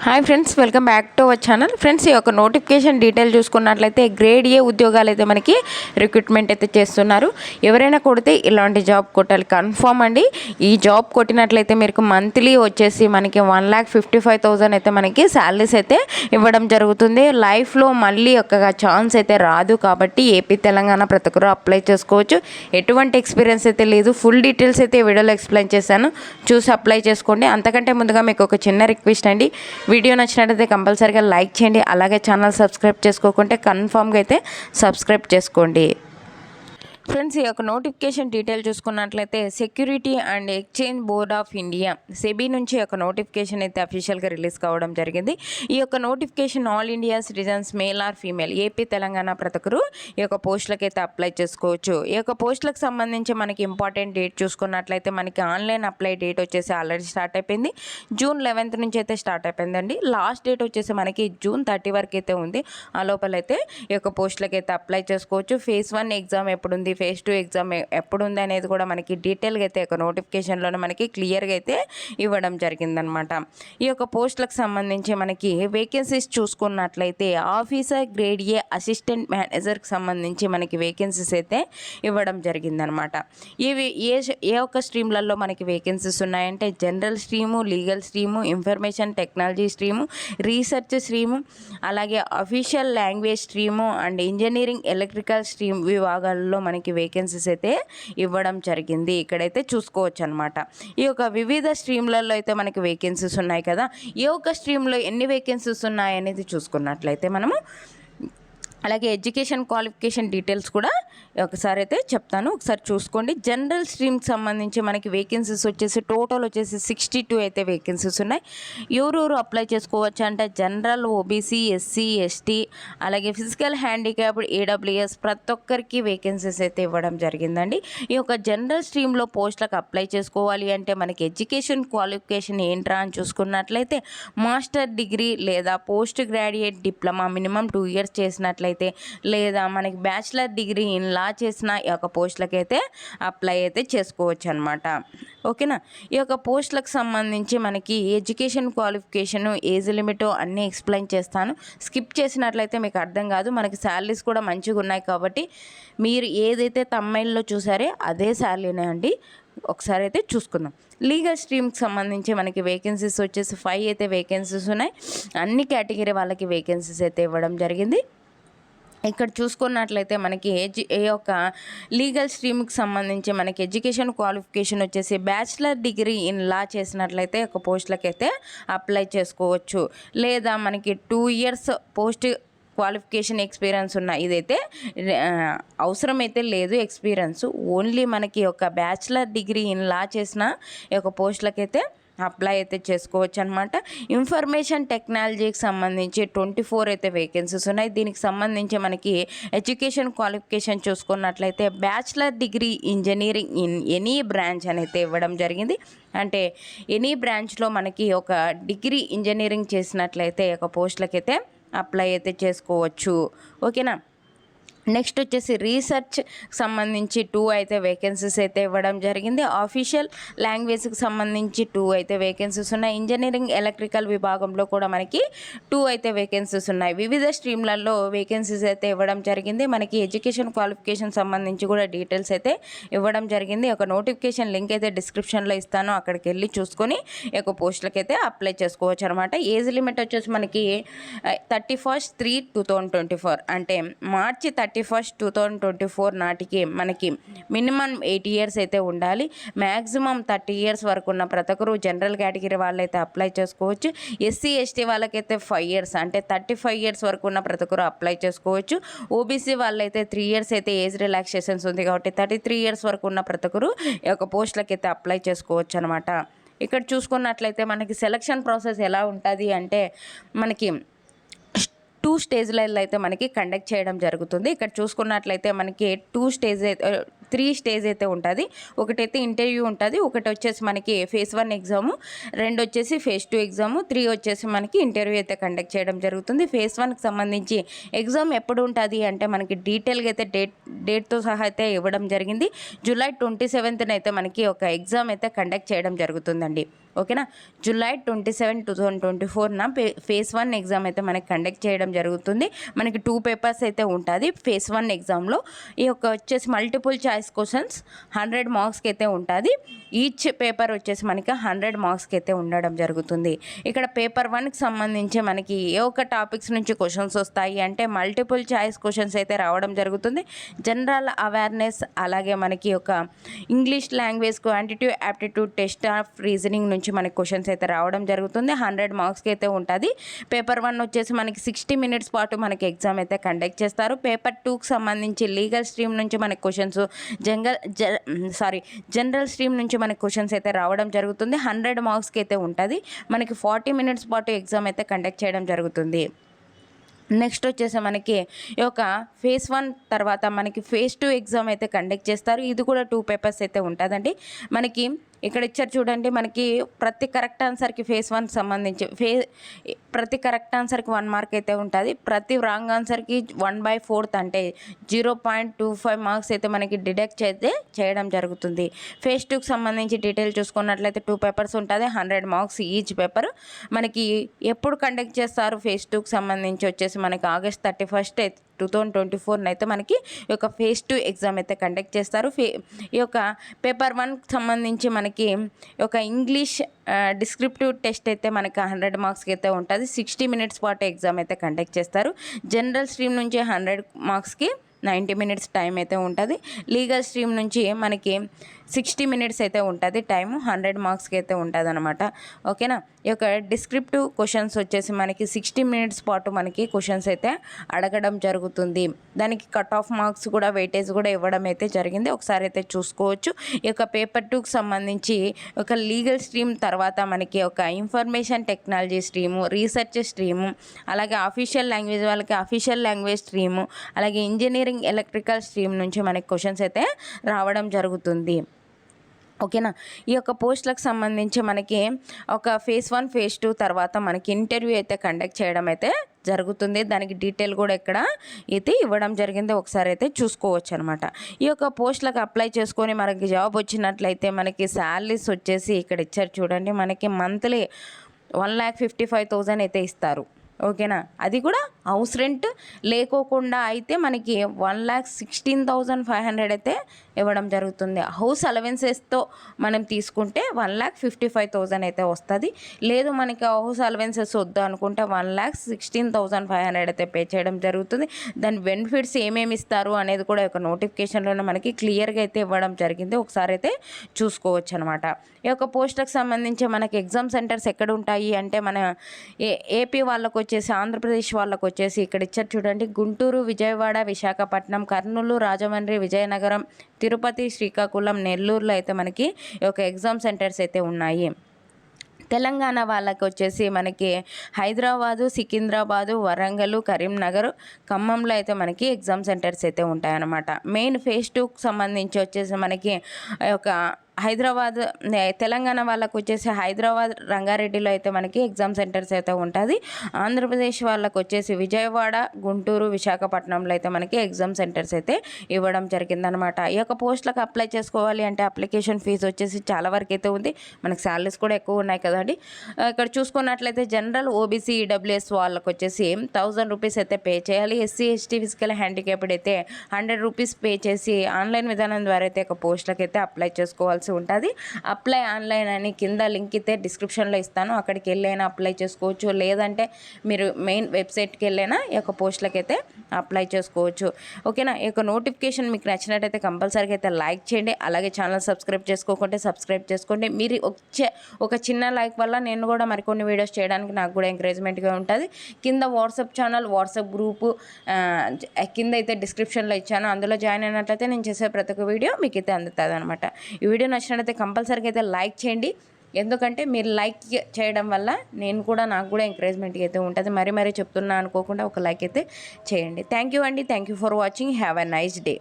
Hi friends, welcome back to our channel. Friends, ఈ యొక్క notification detail చూసుకున్నట్లయితే grade A ఉద్యోగాలు అయితే మనకి రిక్రూట్మెంట్ అయితే చేస్తున్నారు. ఎవరైనా కొడితే ఇలాంటి జాబ్ కొట్టాలి కన్ఫామ్ అండి. ఈ జాబ్ కొట్టినట్లయితే మీకు మంత్లీ వచ్చేసి మనకి 1,55,000 అయితే మనకి శాలరీస్ అయితే ఇవ్వడం జరుగుతుంది. లైఫ్లో మళ్ళీ ఒక ఛాన్స్ అయితే రాదు కాబట్టి ఏపీ తెలంగాణ ప్రతి ఒక్కరు అప్లై చేసుకోవచ్చు. ఎటువంటి ఎక్స్పీరియన్స్ అయితే లేదు. ఫుల్ డీటెయిల్స్ అయితే వీడియోలో ఎక్స్ప్లెయిన్ చేశాను, చూసి అప్లై చేసుకోండి. అంతకంటే ముందుగా మీకు ఒక చిన్న రిక్వెస్ట్ అండి, వీడియో నచ్చినట్లయితే కంపల్సరీగా లైక్ చేయండి. అలాగే ఛానల్ సబ్స్క్రైబ్ చేసుకోకుంటే కన్ఫామ్గా అయితే సబ్స్క్రైబ్ చేసుకోండి. ఫ్రెండ్స్, ఈ యొక్క నోటిఫికేషన్ డీటెయిల్ చూసుకున్నట్లయితే security and exchange board of India SEBI నుంచి ఒక నోటిఫికేషన్ అయితే అఫీషియల్గా రిలీజ్ కావడం జరిగింది. ఈ యొక్క notification all India citizens male or female AP Telangana ప్రతి ఒక్కరు ఈ యొక్క పోస్టులకు అయితే అప్లై చేసుకోవచ్చు. ఈ యొక్క పోస్టులకు సంబంధించి మనకి ఇంపార్టెంట్ డేట్ చూసుకున్నట్లయితే మనకి ఆన్లైన్ అప్లై డేట్ వచ్చేసి ఆల్రెడీ స్టార్ట్ అయిపోయింది. June 11th నుంచి అయితే స్టార్ట్ అయిపోయిందండి. లాస్ట్ డేట్ వచ్చేసి మనకి June 30 వరకు అయితే ఉంది. ఆ లోపలైతే ఈ యొక్క పోస్టులకు అయితే అప్లై చేసుకోవచ్చు. Phase 1 ఎగ్జామ్ ఎప్పుడుంది, Phase 2 ఎగ్జామ్ ఎప్పుడు ఉంది అనేది కూడా మనకి డీటెయిల్గా అయితే ఒక నోటిఫికేషన్లోనే మనకి క్లియర్గా అయితే ఇవ్వడం జరిగిందనమాట. ఈ యొక్క పోస్టులకు సంబంధించి మనకి వేకెన్సీస్ చూసుకున్నట్లయితే ఆఫీసర్ గ్రేడ్ ఏ అసిస్టెంట్ మేనేజర్కి సంబంధించి మనకి వేకెన్సీస్ అయితే ఇవ్వడం జరిగిందనమాట. ఇవి ఏ ఒక్క స్ట్రీమ్లలో మనకి వేకెన్సీస్ ఉన్నాయంటే general stream, legal stream, information technology stream, research stream, అలాగే official language stream and engineering electrical stream విభాగాల్లో మనకి వేకెన్సీస్ అయితే ఇవ్వడం జరిగింది. ఇక్కడైతే చూసుకోవచ్చు అనమాట. ఈ యొక్క వివిధ స్ట్రీమ్లలో అయితే మనకి వేకెన్సీస్ ఉన్నాయి కదా. ఈ యొక్క స్ట్రీమ్లో ఎన్ని వేకెన్సీస్ ఉన్నాయి అనేది చూసుకున్నట్లయితే మనము అలాగే ఎడ్యుకేషన్ క్వాలిఫికేషన్ డీటెయిల్స్ కూడా ఒకసారి అయితే చెప్తాను, ఒకసారి చూసుకోండి. జనరల్ స్ట్రీమ్కి సంబంధించి మనకి వేకెన్సీస్ వచ్చేసి టోటల్ వచ్చేసి 62 అయితే వేకెన్సీస్ ఉన్నాయి. ఎవరెవరు అప్లై చేసుకోవచ్చు అంటే జనరల్, ఓబీసీ, ఎస్సీ, ఎస్టీ, అలాగే ఫిజికల్ హ్యాండిక్యాప్డ్, ఏడబ్ల్యూఎస్ ప్రతి ఒక్కరికి వేకెన్సీస్ అయితే ఇవ్వడం జరిగిందండి. ఈ యొక్క జనరల్ స్ట్రీమ్లో పోస్టులకు అప్లై చేసుకోవాలి అంటే మనకి ఎడ్యుకేషన్ క్వాలిఫికేషన్ ఏంట్రా అని చూసుకున్నట్లయితే మాస్టర్ డిగ్రీ లేదా post graduate diploma minimum 2 years చేసినట్లయితే లేదా మనకి బ్యాచిలర్ డిగ్రీ ఇన్ లా చేసిన ఈ యొక్క పోస్టులకైతే అప్లై అయితే చేసుకోవచ్చు అనమాట. ఓకేనా. ఈ యొక్క పోస్టులకు సంబంధించి మనకి ఎడ్యుకేషన్ క్వాలిఫికేషను, ఏజ్ లిమిట్ అన్నీ ఎక్స్ప్లెయిన్ చేస్తాను. స్కిప్ చేసినట్లయితే మీకు అర్థం కాదు. మనకి శాలరీస్ కూడా మంచిగా ఉన్నాయి కాబట్టి మీరు ఏదైతే తమ్మైల్లో చూసారో అదే శాలరీనే అండి. ఒకసారి అయితే చూసుకుందాం. లీగల్ స్ట్రీమ్కి సంబంధించి మనకి వేకెన్సీస్ వచ్చేసి 5 అయితే వేకెన్సీస్ ఉన్నాయి. అన్ని కేటగిరీ వాళ్ళకి వేకెన్సీస్ అయితే ఇవ్వడం జరిగింది. ఇక్కడ చూసుకున్నట్లయితే మనకి ఈ యొక్క లీగల్ స్ట్రీమ్కి సంబంధించి మనకి ఎడ్యుకేషన్ క్వాలిఫికేషన్ వచ్చేసి బ్యాచిలర్ డిగ్రీ ఇన్ లా చేసినట్లయితే ఒక పోస్టులకైతే అప్లై చేసుకోవచ్చు. లేదా మనకి 2 years పోస్ట్ క్వాలిఫికేషన్ ఎక్స్పీరియన్స్ ఉన్న ఇదైతే అవసరమైతే లేదు ఎక్స్పీరియన్స్. ఓన్లీ మనకి ఒక బ్యాచిలర్ డిగ్రీ ఇన్ లా చేసిన ఈ యొక్క పోస్టులకైతే అప్లై అయితే చేసుకోవచ్చు అనమాట. ఇన్ఫర్మేషన్ టెక్నాలజీకి సంబంధించి 24 అయితే వేకెన్సీస్ ఉన్నాయి. దీనికి సంబంధించి మనకి ఎడ్యుకేషన్ క్వాలిఫికేషన్ చూసుకున్నట్లయితే bachelor degree engineering in any branch అని అయితే ఇవ్వడం జరిగింది. అంటే ఎనీ బ్రాంచ్లో మనకి ఒక డిగ్రీ ఇంజనీరింగ్ చేసినట్లయితే ఒక పోస్టులకైతే అప్లై అయితే చేసుకోవచ్చు. ఓకేనా. నెక్స్ట్ వచ్చేసి రీసెర్చ్ సంబంధించి 2 అయితే వేకెన్సీస్ అయితే ఇవ్వడం జరిగింది. ఆఫీషియల్ లాంగ్వేజ్కి సంబంధించి 2 అయితే వేకెన్సీస్ ఉన్నాయి. ఇంజనీరింగ్ ఎలక్ట్రికల్ విభాగంలో కూడా మనకి 2 అయితే వేకెన్సీస్ ఉన్నాయి. వివిధ స్ట్రీమ్లలో వేకెన్సీస్ అయితే ఇవ్వడం జరిగింది. మనకి ఎడ్యుకేషన్ క్వాలిఫికేషన్ సంబంధించి కూడా డీటెయిల్స్ అయితే ఇవ్వడం జరిగింది. ఒక నోటిఫికేషన్ లింక్ అయితే డిస్క్రిప్షన్లో ఇస్తాను, అక్కడికి వెళ్ళి చూసుకొని ఈ యొక్క పోస్టులకి అయితే అప్లై చేసుకోవచ్చు అనమాట. ఏజ్ లిమిట్ వచ్చేసి మనకి 31/3/2024 అంటే March 31st, 2024 నాటికి మనకి మినిమం 8 years అయితే ఉండాలి. మ్యాక్సిమం 30 years వరకు ఉన్న ప్రతి ఒక్కరు జనరల్ కేటగిరీ వాళ్ళైతే అప్లై చేసుకోవచ్చు. ఎస్సీ, ఎస్టీ వాళ్ళకైతే 5 years అంటే 35 years వరకు ఉన్న ప్రతి ఒక్కరు అప్లై చేసుకోవచ్చు. ఓబీసీ వాళ్ళైతే 3 years అయితే ఏజ్ రిలాక్సేషన్స్ ఉంది కాబట్టి 33 years వరకు ఉన్న ప్రతి ఒక్కరు ఈ యొక్క పోస్టులకైతే అప్లై చేసుకోవచ్చు అనమాట. ఇక్కడ చూసుకున్నట్లయితే మనకి సెలక్షన్ ప్రాసెస్ ఎలా ఉంటుంది అంటే మనకి 2 స్టేజ్లలో అయితే మనకి కండక్ట్ చేయడం జరుగుతుంది. ఇక్కడ చూసుకున్నట్లయితే మనకి 3 స్టేజ్ అయితే ఉంటుంది. ఒకటైతే ఇంటర్వ్యూ ఉంటుంది, ఒకటి వచ్చేసి మనకి Phase 1 ఎగ్జాము, 2 వచ్చేసి Phase 2 ఎగ్జాము, 3 వచ్చేసి మనకి ఇంటర్వ్యూ అయితే కండక్ట్ చేయడం జరుగుతుంది. Phase 1కి సంబంధించి ఎగ్జామ్ ఎప్పుడు ఉంటుంది అంటే మనకి డీటెయిల్గా అయితే డేట్తో సహా అయితే ఇవ్వడం జరిగింది. జూలై 27న అయితే మనకి ఒక ఎగ్జామ్ అయితే కండక్ట్ చేయడం జరుగుతుందండి. ఓకేనా, జూలై 27, 2024న ఫేజ్ 1 ఎగ్జామ్ అయితే మనకి కండక్ట్ చేయడం జరుగుతుంది. మనకి 2 పేపర్స్ అయితే ఉంటుంది. ఫేజ్ 1 ఎగ్జామ్లో ఈ యొక్క వచ్చేసి మల్టిపుల్ చాయిస్ క్వశ్చన్స్ 100 మార్క్స్కి అయితే ఉంటుంది. ఈచ్ పేపర్ వచ్చేసి మనకి 100 మార్క్స్కి అయితే ఉండడం జరుగుతుంది. ఇక్కడ పేపర్ 1కి సంబంధించి మనకి ఏ ఒక్క టాపిక్స్ నుంచి క్వశ్చన్స్ వస్తాయి అంటే మల్టిపుల్ చాయిస్ క్వశ్చన్స్ అయితే రావడం జరుగుతుంది. జనరల్ అవేర్నెస్, అలాగే మనకి ఒక English language quantitative aptitude test of reasoning నుంచి మనకి క్వశ్చన్స్ అయితే రావడం జరుగుతుంది. 100 మార్క్స్కి అయితే ఉంటుంది. పేపర్ 1 వచ్చేసి మనకి 60 మినిట్స్ పాటు మనకి ఎగ్జామ్ అయితే కండక్ట్ చేస్తారు. పేపర్ 2కి సంబంధించి లీగల్ స్ట్రీమ్ నుంచి మనకి క్వశ్చన్స్, జనరల్ స్ట్రీమ్ నుంచి మనకి క్వశ్చన్స్ అయితే రావడం జరుగుతుంది. 100 మార్క్స్కి అయితే ఉంటుంది. మనకి 40 మినిట్స్ పాటు ఎగ్జామ్ అయితే కండక్ట్ చేయడం జరుగుతుంది. నెక్స్ట్ వచ్చేసి మనకి ఈ యొక్క ఫేజ్ 1 తర్వాత మనకి ఫేజ్ 2 ఎగ్జామ్ అయితే కండక్ట్ చేస్తారు. ఇది కూడా 2 పేపర్స్ అయితే ఉంటుందండి. మనకి ఇక్కడ ఇచ్చారు చూడండి, మనకి ప్రతి కరెక్ట్ ఆన్సర్కి ఫేజ్ 1 సంబంధించి ప్రతి కరెక్ట్ ఆన్సర్కి 1 మార్క్ అయితే ఉంటుంది. ప్రతి రాంగ్ ఆన్సర్కి 1/4 అంటే 0.25 మార్క్స్ అయితే మనకి డిడక్ట్ అయితే చేయడం జరుగుతుంది. ఫేజ్ 2కి సంబంధించి డీటెయిల్ చూసుకున్నట్లయితే 2 పేపర్స్ ఉంటుంది. 100 మార్క్స్ ఈచ్ పేపర్. మనకి ఎప్పుడు కండక్ట్ చేస్తారు ఫేజ్ 2కి సంబంధించి వచ్చేసి మనకి ఆగస్ట్ 31, 2024 అయితే మనకి ఈ యొక్క ఫేజ్ 2 ఎగ్జామ్ అయితే కండక్ట్ చేస్తారు. ఈ యొక్క పేపర్ 1కి సంబంధించి మనకి ఒక ఇంగ్లీష్ డిస్క్రిప్టివ్ టెస్ట్ అయితే మనకి 100 మార్క్స్కి అయితే ఉంటుంది. 60 మినిట్స్ పాటు ఎగ్జామ్ అయితే కండక్ట్ చేస్తారు. జనరల్ స్ట్రీమ్ నుంచి 100 మార్క్స్కి 90 మినిట్స్ టైం అయితే ఉంటుంది. లీగల్ స్ట్రీమ్ నుంచి మనకి 60 మినిట్స్ అయితే ఉంటుంది టైము. 100 మార్క్స్కి అయితే ఉంటుంది అనమాట. ఓకేనా, ఈ యొక్క డిస్క్రిప్టివ్ క్వశ్చన్స్ వచ్చేసి మనకి 60 మినిట్స్ పాటు మనకి క్వశ్చన్స్ అయితే అడగడం జరుగుతుంది. దానికి కట్ ఆఫ్ మార్క్స్ కూడా వెయిటేజ్ కూడా ఇవ్వడం అయితే జరిగింది. ఒకసారి అయితే చూసుకోవచ్చు. ఈ యొక్క పేపర్ 2కి సంబంధించి ఒక లీగల్ స్ట్రీమ్ తర్వాత మనకి ఒక information technology stream, research stream, అలాగే అఫీషియల్ లాంగ్వేజ్ వాళ్ళకి అఫీషియల్ లాంగ్వేజ్ స్ట్రీము, అలాగే ఇంజనీరింగ్ ఎలక్ట్రికల్ స్ట్రీమ్ నుంచి మనకి క్వశ్చన్స్ అయితే రావడం జరుగుతుంది. ఓకేనా, ఈ యొక్క పోస్టులకు సంబంధించి మనకి ఒక ఫేజ్ 1 ఫేజ్ 2 తర్వాత మనకి ఇంటర్వ్యూ అయితే కండక్ట్ చేయడం అయితే జరుగుతుంది. దానికి డీటెయిల్ కూడా ఇక్కడ అయితే ఇవ్వడం జరిగింది. ఒకసారి అయితే చూసుకోవచ్చు అనమాట. ఈ యొక్క పోస్టులకు అప్లై చేసుకొని మనకి జాబ్ వచ్చినట్లయితే మనకి శాలరీస్ వచ్చేసి ఇక్కడ ఇచ్చారు చూడండి, మనకి మంత్లీ 1,55,000 అయితే ఇస్తారు. ఓకేనా, అది కూడా హౌస్ రెంట్ లేకోకుండా అయితే మనకి 1,16,500 అయితే ఇవ్వడం జరుగుతుంది. హౌస్ అలవెన్సెస్తో మనం తీసుకుంటే 1,55,000 అయితే వస్తుంది. లేదు మనకి హౌస్ అలవెన్సెస్ వద్దు అనుకుంటే 1,16,500 అయితే పే చేయడం జరుగుతుంది. దాని బెనిఫిట్స్ ఏమేమి ఇస్తారు అనేది కూడా ఒక నోటిఫికేషన్లోనే మనకి క్లియర్గా అయితే ఇవ్వడం జరిగింది. ఒకసారి అయితే చూసుకోవచ్చు అనమాట. ఈ యొక్క పోస్టులకు సంబంధించి మనకి ఎగ్జామ్ సెంటర్స్ ఎక్కడ ఉంటాయి అంటే మన ఏపీ వాళ్ళకు వచ్చేసి, ఆంధ్రప్రదేశ్ వాళ్ళకు వచ్చేసి ఇక్కడ ఇచ్చారు చూడండి, గుంటూరు, విజయవాడ, విశాఖపట్నం, కర్నూలు, రాజమండ్రి, విజయనగరం, తిరుపతి, శ్రీకాకుళం, నెల్లూరులో అయితే మనకి ఒక ఎగ్జామ్ సెంటర్స్ అయితే ఉన్నాయి. తెలంగాణ వాళ్ళకి వచ్చేసి మనకి హైదరాబాదు, సికింద్రాబాదు, వరంగల్, కరీంనగర్, ఖమ్మంలో అయితే మనకి ఎగ్జామ్ సెంటర్స్ అయితే ఉంటాయన్నమాట. మెయిన్ ఫేజ్ 2కి సంబంధించి వచ్చేసి మనకి ఒక హైదరాబాద్, తెలంగాణ వాళ్ళకు వచ్చేసి హైదరాబాద్, రంగారెడ్డిలో అయితే మనకి ఎగ్జామ్ సెంటర్స్ అయితే ఉంటుంది. ఆంధ్రప్రదేశ్ వాళ్ళకు వచ్చేసి విజయవాడ, గుంటూరు, విశాఖపట్నంలో అయితే మనకి ఎగ్జామ్ సెంటర్స్ అయితే ఇవ్వడం జరిగిందనమాట. ఈ యొక్క పోస్టులకు అప్లై చేసుకోవాలి అంటే అప్లికేషన్ ఫీజు వచ్చేసి చాలా వరకు అయితే ఉంది. మనకి శాలరీస్ కూడా ఎక్కువ ఉన్నాయి కదండి. ఇక్కడ చూసుకున్నట్లయితే జనరల్, ఓబీసీ, ఈడబ్ల్యూఎస్ వాళ్ళకు వచ్చేసి 1,000 రూపీస్ అయితే పే చేయాలి. ఎస్సీ, ఎస్టీ, ఫిజికల్ హ్యాండిక్యాప్డ్ అయితే 100 రూపీస్ పే చేసి ఆన్లైన్ విధానం ద్వారా అయితే ఒక పోస్టులకు అయితే అప్లై చేసుకోవాల్సి ఉంటుంది. అప్లై ఆన్లైన్ అని కింద లింక్ అయితే డిస్క్రిప్షన్లో ఇస్తాను, అక్కడికి వెళ్ళైనా అప్లై చేసుకోవచ్చు. లేదంటే మీరు మెయిన్ వెబ్సైట్కి వెళ్ళైనా ఈ యొక్క పోస్టులకు అయితే అప్లై చేసుకోవచ్చు. ఓకేనా, ఈ యొక్క నోటిఫికేషన్ మీకు నచ్చినట్టయితే కంపల్సరీగా అయితే లైక్ చేయండి. అలాగే ఛానల్ సబ్స్క్రైబ్ చేసుకోకుంటే సబ్స్క్రైబ్ చేసుకోండి. మీరు ఒక చిన్న లైక్ వల్ల నేను కూడా మరికొన్ని వీడియోస్ చేయడానికి నాకు కూడా ఎంకరేజ్మెంట్గా ఉంటుంది. కింద వాట్సాప్ ఛానల్, వాట్సాప్ గ్రూపు కింద అయితే డిస్క్రిప్షన్లో ఇచ్చాను, అందులో జాయిన్ అయినట్లయితే నేను చేసే ప్రతి ఒక్క వీడియో మీకు అయితే అందుతుంది అనమాట. ఈ వీడియో నచ్చినట్లయితే కంపల్సరీగా అయితే లైక్ చేయండి. ఎందుకంటే మీరు లైక్ చేయడం వల్ల నాకు కూడా ఎంకరేజ్మెంట్ అయితే ఉంటుంది. మరీ చెప్తున్నా అనుకోకుండా ఒక లైక్ అయితే చేయండి. థ్యాంక్ యూ అండి. Thank you for watching. Have a nice day.